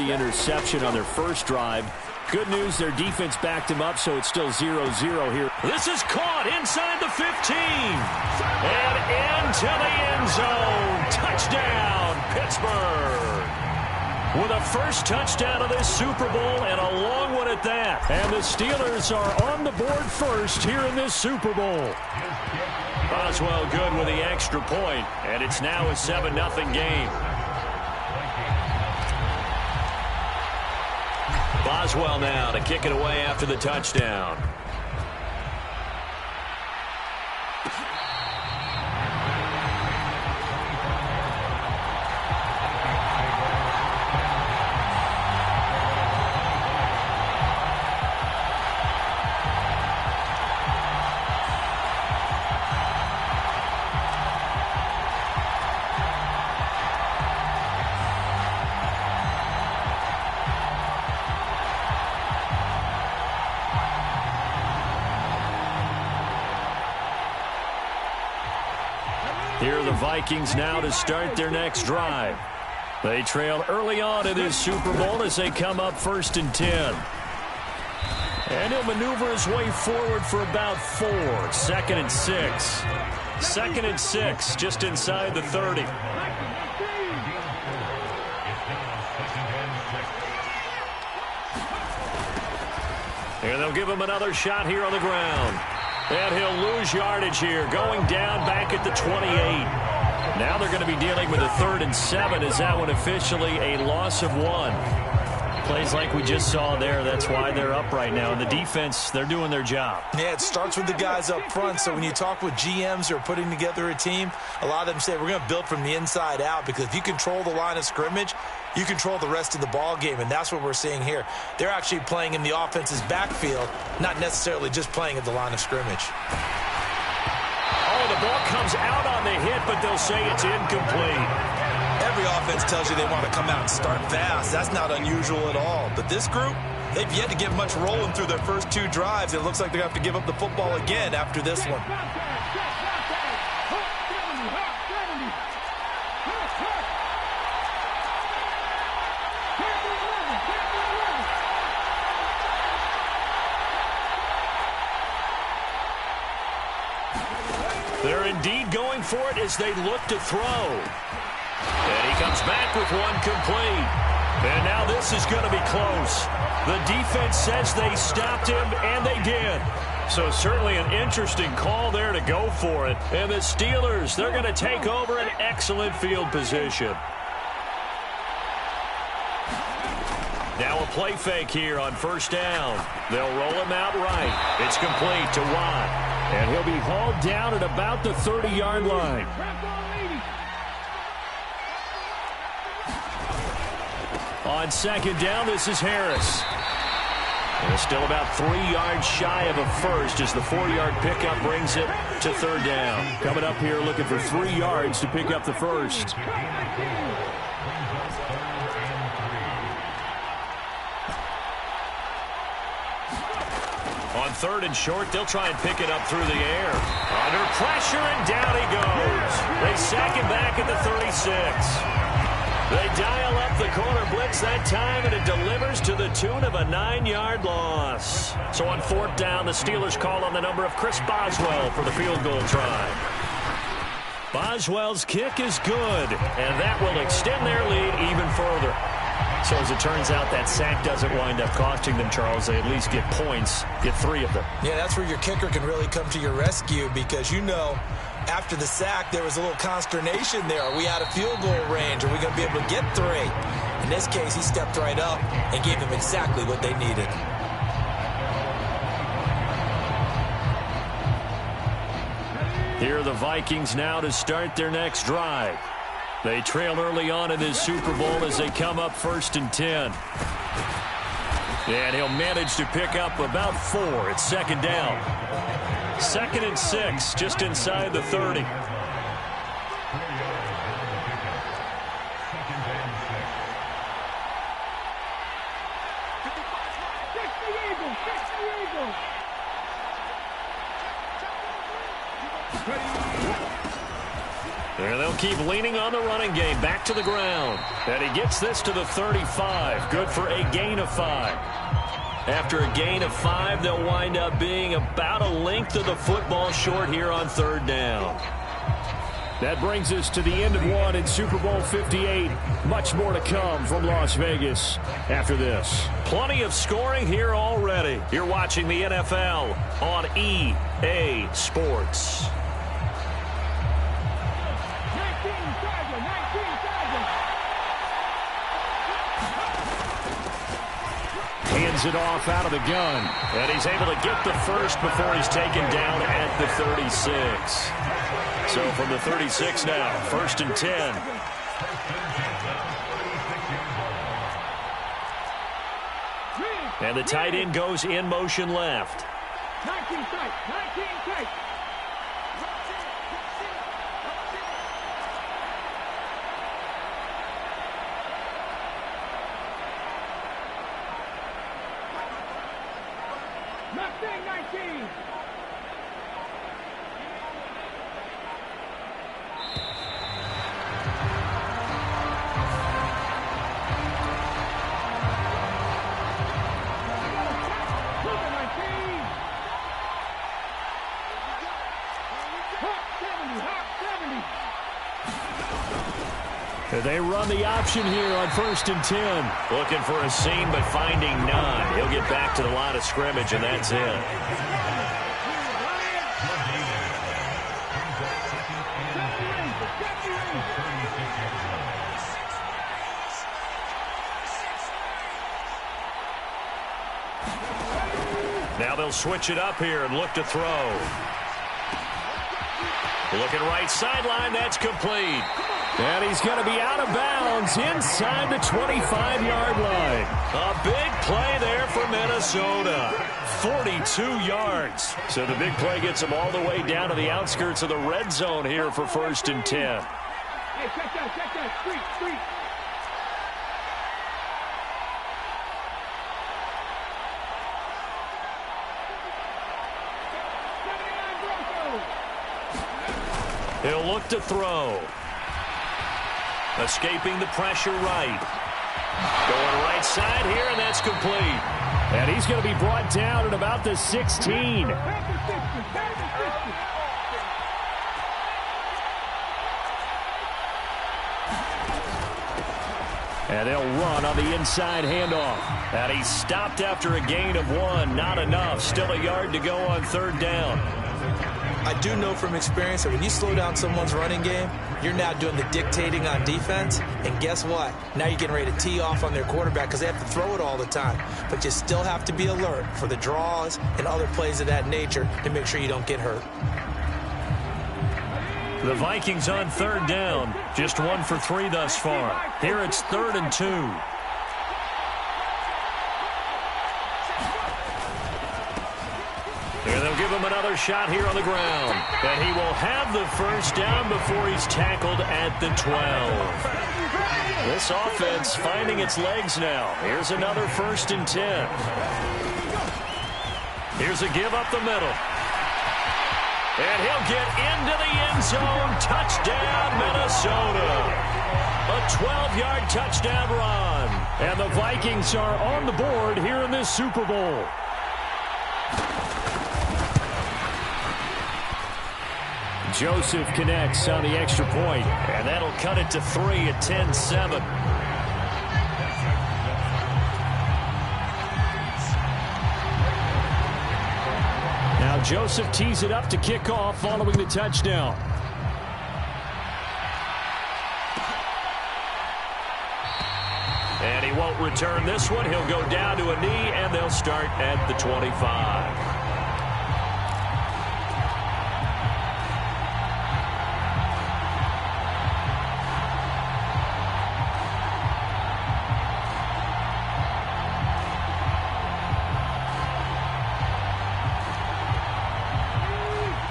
the interception on their first drive. Good news, their defense backed him up, so it's still 0-0 here. This is caught inside the 15. And into the end zone. Touchdown, Pittsburgh. With a first touchdown of this Super Bowl, and a long one at that. And the Steelers are on the board first here in this Super Bowl. Boswell good with the extra point, and it's now a 7-0 game. Boswell now to kick it away after the touchdown. Here are the Vikings now to start their next drive. They trail early on in this Super Bowl as they come up 1st and 10. And he'll maneuver his way forward for about 4. 2nd and 6. 2nd and 6, just inside the 30. And they'll give him another shot here on the ground. And he'll lose yardage here, going down back at the 28. Now they're going to be dealing with a 3rd and 7. Is that one officially a loss of 1? Plays like we just saw there. That's why they're up right now. And the defense, they're doing their job. Yeah, it starts with the guys up front. So when you talk with GMs who are putting together a team, a lot of them say we're going to build from the inside out, because if you control the line of scrimmage, you control the rest of the ball game, and that's what we're seeing here. They're actually playing in the offense's backfield, not necessarily just playing at the line of scrimmage. Oh, the ball comes out on the hit, but they'll say it's incomplete. Every offense tells you they want to come out and start fast. That's not unusual at all. But this group, they've yet to get much rolling through their first 2 drives. It looks like they're going to have to give up the football again after this one. They're indeed going for it as they look to throw. And he comes back with one complete. And now this is going to be close. The defense says they stopped him, and they did. So certainly an interesting call there to go for it. And the Steelers, they're going to take over an excellent field position. Now a play fake here on 1st down. They'll roll him out right. It's complete to Watt. And he'll be hauled down at about the 30-yard line. On 2nd down, this is Harris. And it's still about 3 yards shy of a first as the 4-yard pickup brings it to 3rd down. Coming up here looking for 3 yards to pick up the first. On 3rd and short, they'll try and pick it up through the air. Under pressure, and down he goes. They sack him back at the 36. They dial up the corner blitz that time, and it delivers to the tune of a 9-yard loss. So on 4th down, the Steelers call on the number of Chris Boswell for the field goal try. Boswell's kick is good, and that will extend their lead even further. So as it turns out, that sack doesn't wind up costing them, Charles. They at least get points, get 3 of them. Yeah, that's where your kicker can really come to your rescue, because you know after the sack there was a little consternation there. Are we out of field goal range? Are we going to be able to get 3? In this case, he stepped right up and gave them exactly what they needed. Here are the Vikings now to start their next drive. They trail early on in this Super Bowl as they come up 1st and 10. And he'll manage to pick up about 4. It's 2nd down. 2nd and 6, just inside the 30. And they'll keep leaning on the running game. Back to the ground. And he gets this to the 35. Good for a gain of 5. After a gain of 5, they'll wind up being about a length of the football short here on 3rd down. That brings us to the end of one in Super Bowl 58. Much more to come from Las Vegas after this. Plenty of scoring here already. You're watching the NFL on EA Sports. Hands it off out of the gun. And he's able to get the first before he's taken down at the 36. So from the 36 now, 1st and 10. And the tight end goes in motion left. 19 tight, 19 tight. Mustang 19. They run the option here on 1st and 10. Looking for a seam, but finding none. He'll get back to the line of scrimmage, and that's it. Now they'll switch it up here and look to throw. Looking right sideline, that's complete. And he's going to be out of bounds inside the 25-yard line. A big play there for Minnesota. 42 yards. So the big play gets him all the way down to the outskirts of the red zone here for 1st and 10. Hey, check that. Street. He'll look to throw. Escaping the pressure right. Going right side here, and that's complete. And he's going to be brought down at about the 16. And they'll run on the inside handoff. And he stopped after a gain of 1. Not enough. Still a yard to go on 3rd down. I do know from experience that when you slow down someone's running game, you're now doing the dictating on defense. And guess what? Now you're getting ready to tee off on their quarterback because they have to throw it all the time. But you still have to be alert for the draws and other plays of that nature to make sure you don't get hurt. The Vikings on 3rd down. Just 1 for 3 thus far. Here it's 3rd and 2. And they'll give him another shot here on the ground. And he will have the first down before he's tackled at the 12. This offense finding its legs now. Here's another 1st and 10. Here's a give up the middle. And he'll get into the end zone. Touchdown, Minnesota. A 12-yard touchdown run. And the Vikings are on the board here in this Super Bowl. Joseph connects on the extra point. And that'll cut it to 3 at 10-7. Now Joseph tees it up to kick off following the touchdown. And he won't return this one. He'll go down to a knee, and they'll start at the 25.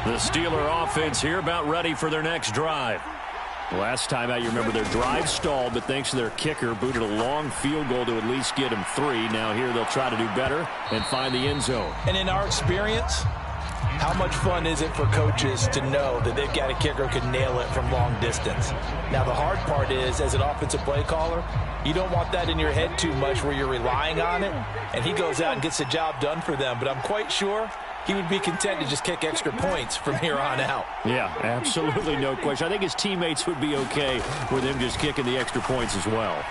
The Steeler offense here about ready for their next drive. Last time out, you remember their drive stalled, but thanks to their kicker, booted a long field goal to at least get them 3. Now here they'll try to do better and find the end zone. And in our experience, How much fun is it for coaches to know that they've got a kicker who can nail it from long distance? Now, the hard part is, as an offensive play caller, you don't want that in your head too much where you're relying on it, and he goes out and gets the job done for them. But I'm quite sure he would be content to just kick extra points from here on out. Yeah, absolutely no question. I think his teammates would be okay with him just kicking the extra points as well.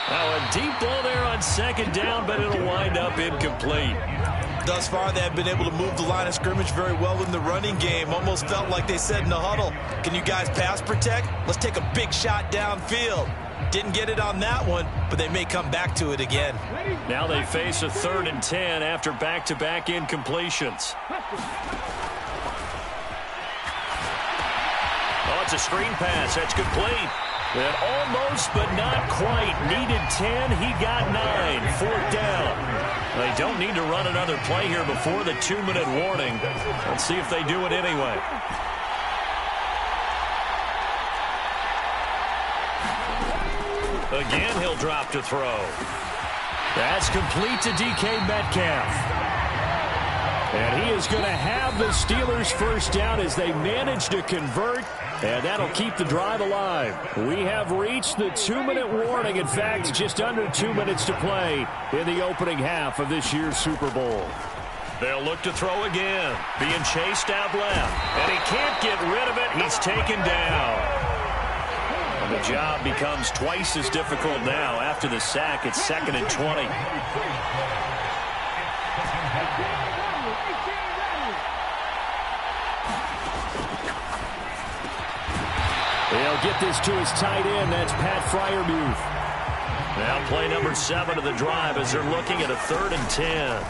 Now a deep ball there on second down, but it'll wind up incomplete. Thus far, they have been able to move the line of scrimmage very well in the running game. Almost felt like they said in the huddle, can you guys pass protect? Let's take a big shot downfield. Didn't get it on that one, but they may come back to it again. Now they face a 3rd and 10 after back-to-back incompletions. Oh, it's a screen pass. That's complete. And almost, but not quite. Needed 10. He got 9. 4th down. They don't need to run another play here before the 2-minute warning. Let's see if they do it anyway. Again, he'll drop to throw. That's complete to DK Metcalf. And he is going to have the Steelers first down as they manage to convert, and that'll keep the drive alive. We have reached the 2-minute warning. In fact, just under 2 minutes to play in the opening half of this year's Super Bowl. They'll look to throw again, being chased out left, and he can't get rid of it. He's taken down. And the job becomes twice as difficult now after the sack. It's 2nd and 20. They'll get this to his tight end. That's Pat Freiermuth. Now play number 7 of the drive as they're looking at a 3rd and 10.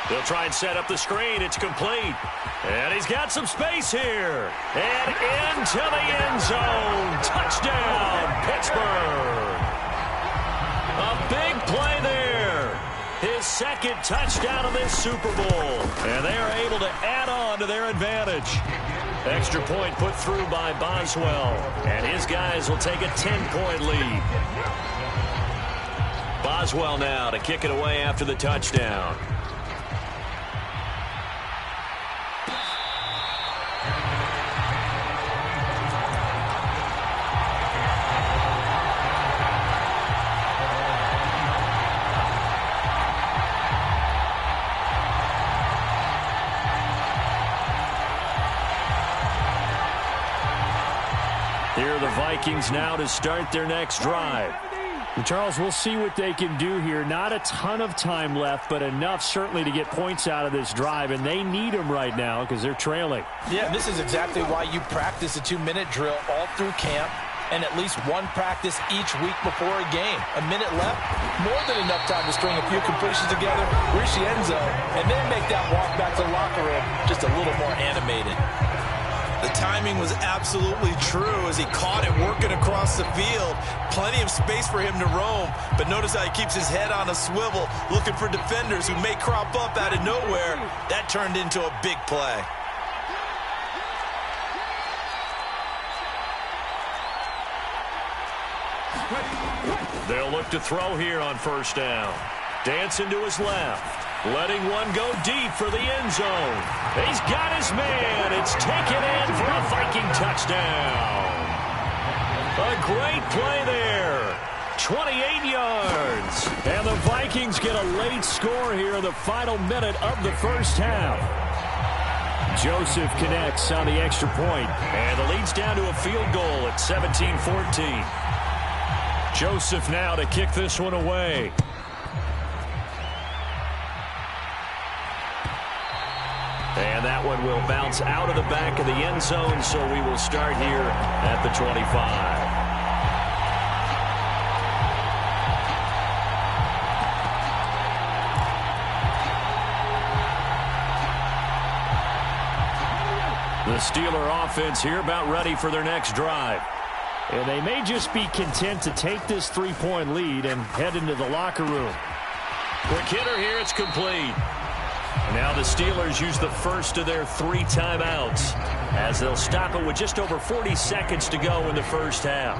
They'll try and set up the screen. It's complete. And he's got some space here. And into the end zone. Touchdown, Pittsburgh. A big play there. His 2nd touchdown of this Super Bowl. And they are able to add on to their advantage. Extra point put through by Boswell. And his guys will take a 10-point lead. Boswell now to kick it away after the touchdown. Here are the Vikings now to start their next drive. And Charles, we'll see what they can do here. Not a ton of time left, but enough certainly to get points out of this drive, and they need them right now because they're trailing. Yeah, this is exactly why you practice a 2-minute drill all through camp and at least one practice each week before a game. A minute left, more than enough time to string a few completions together, reach the end zone, and then make that walk back to the locker room just a little more animated. The timing was absolutely true as he caught it working across the field. Plenty of space for him to roam, but notice how he keeps his head on a swivel, looking for defenders who may crop up out of nowhere. That turned into a big play. They'll look to throw here on 1st down. Dancing to his left. Letting one go deep for the end zone. He's got his man. It's taken in for a Viking touchdown. A great play there. 28 yards. And the Vikings get a late score here in the final minute of the first half. Joseph connects on the extra point. And the lead's down to a field goal at 17-14. Joseph now to kick this one away. And that one will bounce out of the back of the end zone, so we will start here at the 25. The Steeler offense here about ready for their next drive. And they may just be content to take this 3-point lead and head into the locker room. Quick hitter here, it's complete. Now the Steelers use the first of their 3 timeouts as they'll stop it with just over 40 seconds to go in the first half.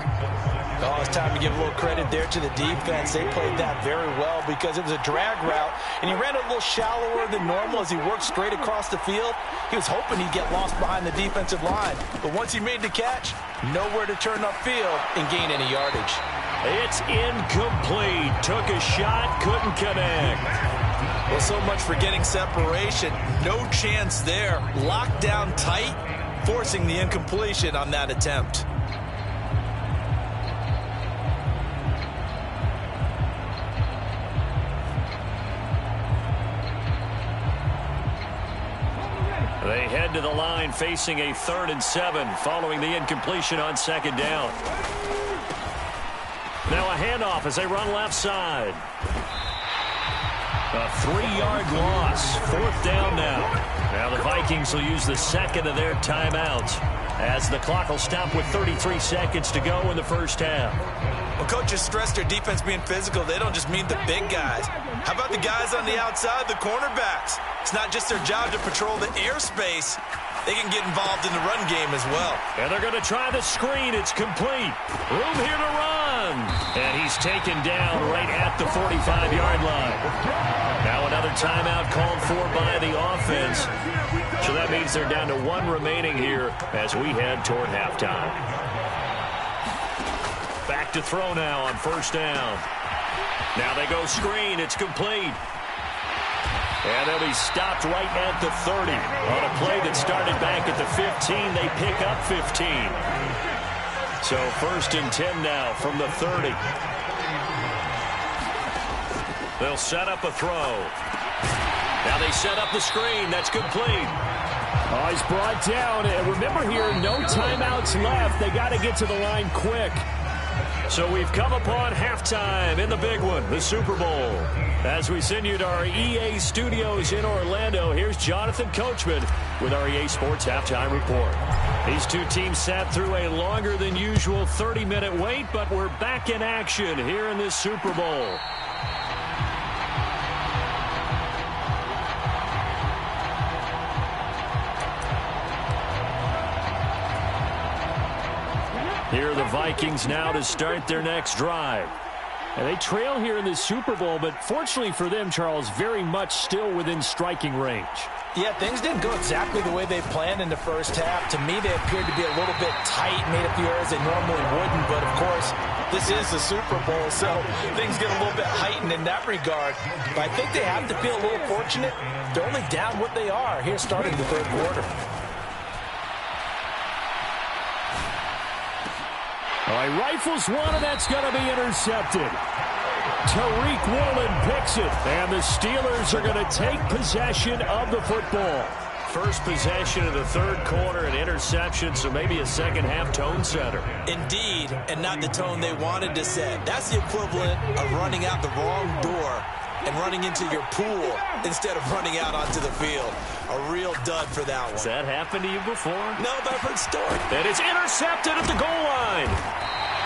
Oh, it's time to give a little credit there to the defense. They played that very well because it was a drag route, and he ran a little shallower than normal as he worked straight across the field. He was hoping he'd get lost behind the defensive line, but once he made the catch, nowhere to turn upfield and gain any yardage. It's incomplete. Took a shot, couldn't connect. Well, so much for getting separation. No chance there. Locked down tight, forcing the incompletion on that attempt. They head to the line facing a 3rd and 7 following the incompletion on 2nd down. Now a handoff as they run left side. A 3-yard loss. 4th down now. Now the Vikings will use the 2nd of their timeouts as the clock will stop with 33 seconds to go in the first half. Well, coaches stress their defense being physical. They don't just mean the big guys. How about the guys on the outside, the cornerbacks? It's not just their job to patrol the airspace. They can get involved in the run game as well. And they're going to try the screen. It's complete. Room here to run. And he's taken down right at the 45-yard line. Now another timeout called for by the offense. So that means they're down to 1 remaining here as we head toward halftime. Back to throw now on 1st down. Now they go screen. It's complete. And they'll be stopped right at the 30. On a play that started back at the 15, they pick up 15. So 1st and 10 now from the 30. They'll set up a throw. Now they set up the screen. That's complete. Oh, he's brought down. And remember here, no timeouts left. They got to get to the line quick. So we've come upon halftime in the big one, the Super Bowl. As we send you to our EA studios in Orlando, here's Jonathan Coachman with our EA Sports Halftime Report. These two teams sat through a longer than usual 30-minute wait, but we're back in action here in this Super Bowl. Here are the Vikings now to start their next drive. And they trail here in this Super Bowl, but fortunately for them, Charles, very much still within striking range. Yeah, things didn't go exactly the way they planned in the first half. To me, they appeared to be a little bit tight, made a few errors they normally wouldn't. But, of course, this is the Super Bowl, so things get a little bit heightened in that regard. But I think they have to feel a little fortunate. They're only down what they are here starting the 3rd quarter. All right, rifles one, and that's going to be intercepted. Tariq Woolen picks it, and the Steelers are going to take possession of the football. First possession of the 3rd quarter, an interception, so maybe a second-half tone setter. Indeed, and not the tone they wanted to set. That's the equivalent of running out the wrong door and running into your pool instead of running out onto the field. A real dud for that one. Has that happened to you before? No, but I've heard stories. And it's intercepted at the goal line.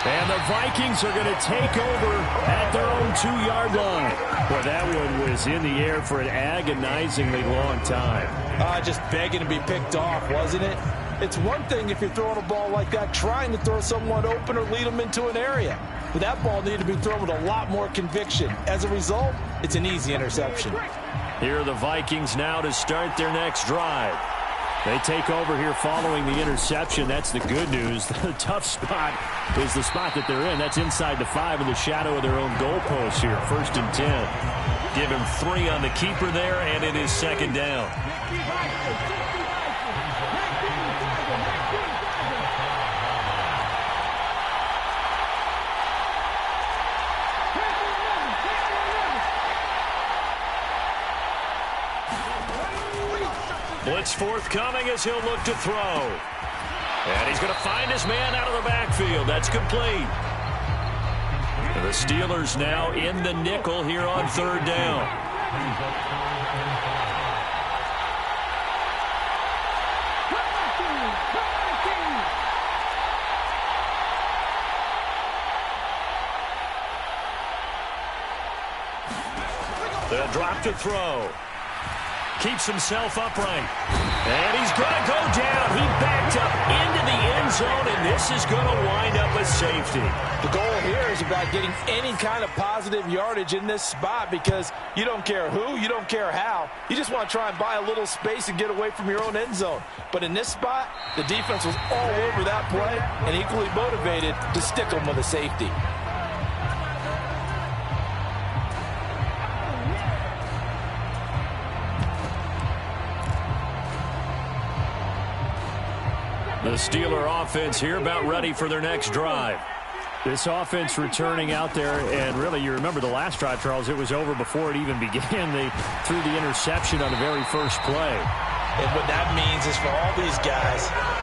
And the Vikings are going to take over at their own 2-yard line. Well, that one was in the air for an agonizingly long time. Just begging to be picked off, wasn't it? It's one thing if you're throwing a ball like that, trying to throw someone open or lead them into an area. But that ball needed to be thrown with a lot more conviction. As a result, it's an easy interception. Here are the Vikings now to start their next drive. They take over here following the interception. That's the good news. The tough spot is the spot that they're in. That's inside the 5 in the shadow of their own goalpost here. 1st and 10. Give him 3 on the keeper there, and it is 2nd down. Blitz forthcoming as he'll look to throw. And he's going to find his man out of the backfield. That's complete. And the Steelers now in the nickel here on 3rd down. They'll drop to throw. Keeps himself upright. And he's going to go down. He backed up into the end zone, and this is going to wind up a safety. The goal here is about getting any kind of positive yardage in this spot because you don't care who, you don't care how. You just want to try and buy a little space and get away from your own end zone. But in this spot, the defense was all over that play and equally motivated to stick them with a safety. The Steeler offense here about ready for their next drive. This offense returning out there, and really, you remember the last drive, Charles, it was over before it even began. They threw the interception on the very first play. And what that means is for all these guys,